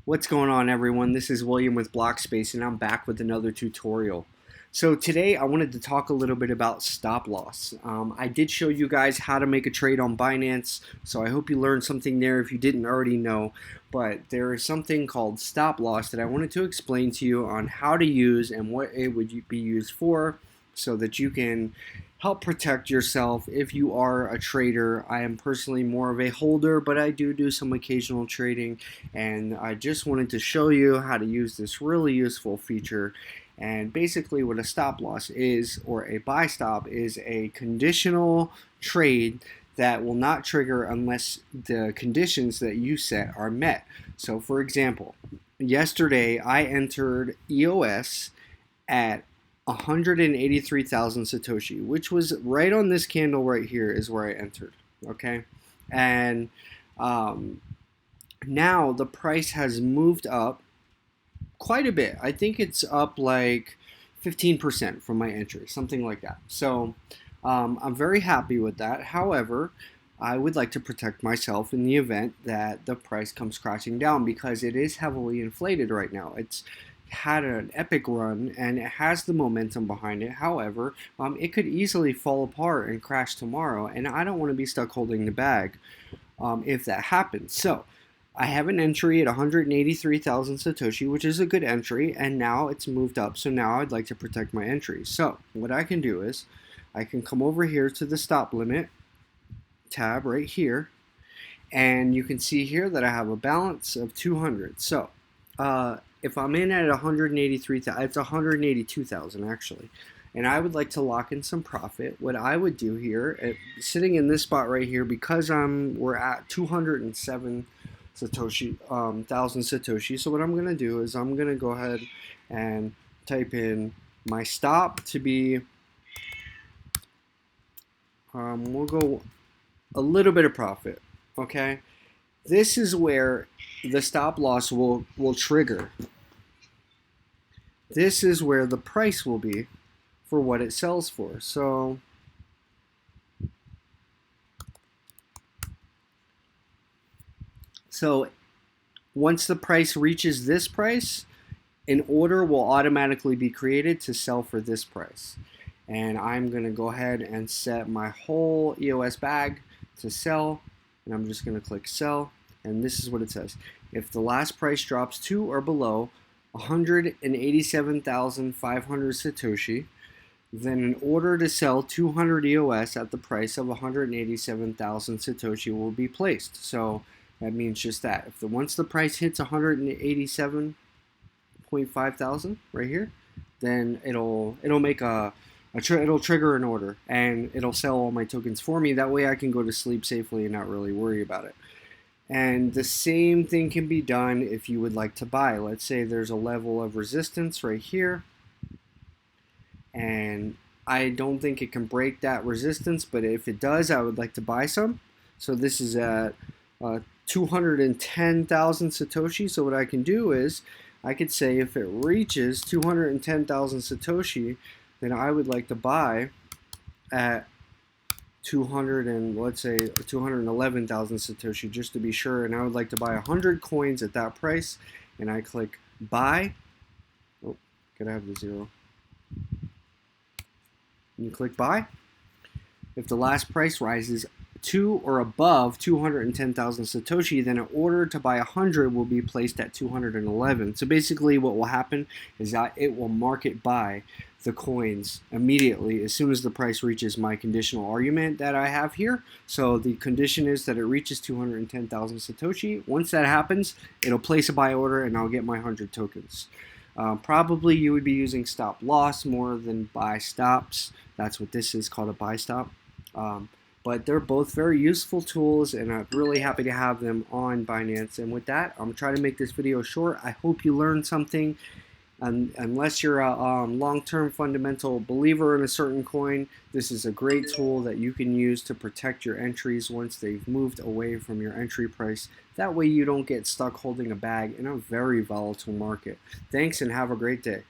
What's going on, everyone? This is William with BLOQspace, and I'm back with another tutorial. So today I wanted to talk a little bit about stop loss. I did show you guys how to make a trade on Binance, so I hope you learned something there if you didn't already know. But there is something called stop loss that I wanted to explain to you on how to use and what it would be used for, so that you can help protect yourself if you are a trader. I am personally more of a holder, but I do some occasional trading, and I just wanted to show you how to use this really useful feature. And basically what a stop loss is, or a buy stop, is a conditional trade that will not trigger unless the conditions that you set are met. So for example, yesterday I entered EOS at 183,000 Satoshi, which was right on this candle right here is where I entered. Okay, and now the price has moved up quite a bit. I think it's up like 15% from my entry, something like that. So I'm very happy with that. However, I would like to protect myself in the event that the price comes crashing down, because it is heavily inflated right now. It's had an epic run and it has the momentum behind it. However, it could easily fall apart and crash tomorrow, and I don't want to be stuck holding the bag if that happens. So I have an entry at 183,000 Satoshi, which is a good entry, and now it's moved up. So now I'd like to protect my entry. So what I can do is I can come over here to the stop limit tab right here, and you can see here that I have a balance of 200. So if I'm in at 183,000, it's 182,000 actually, and I would like to lock in some profit. What I would do here, sitting in this spot right here, because we're at 207 Satoshi, thousand Satoshi. So what I'm gonna do is I'm gonna go ahead and type in my stop to be, we'll go a little bit of profit. Okay, this is where the stop loss will trigger. This is where the price will be for what it sells for. So once the price reaches this price, an order will automatically be created to sell for this price. And I'm going to go ahead and set my whole EOS bag to sell, and I'm just going to click sell, and this is what it says. If the last price drops to or below 187,500 Satoshi, then an order to sell 200 EOS at the price of 187,000 Satoshi will be placed. So that means just that. Once the price hits 187.5 thousand right here, then it'll make it'll trigger an order, and it'll sell all my tokens for me. That way I can go to sleep safely and not really worry about it. And the same thing can be done if you would like to buy. Let's say there's a level of resistance right here, and I don't think it can break that resistance, but if it does, I would like to buy some. So this is at 210,000 Satoshi. So what I can do is I could say if it reaches 210,000 Satoshi, then I would like to buy at 211,000 Satoshi, just to be sure. And I would like to buy 100 coins at that price, and I click buy. Oh, gotta have the zero. And you click buy. If the last price rises to or above 210,000 Satoshi, then an order to buy 100 will be placed at 211. So basically what will happen is that it will market buy the coins immediately as soon as the price reaches my conditional argument that I have here. So the condition is that it reaches 210,000 Satoshi. Once that happens, it'll place a buy order and I'll get my 100 tokens. Probably you would be using stop loss more than buy stops. That's what this is called, a buy stop. But they're both very useful tools, and I'm really happy to have them on Binance. And with that, I'm trying to make this video short. I hope you learned something. Unless you're a long-term fundamental believer in a certain coin, this is a great tool that you can use to protect your entries once they've moved away from your entry price. That way you don't get stuck holding a bag in a very volatile market. Thanks, and have a great day.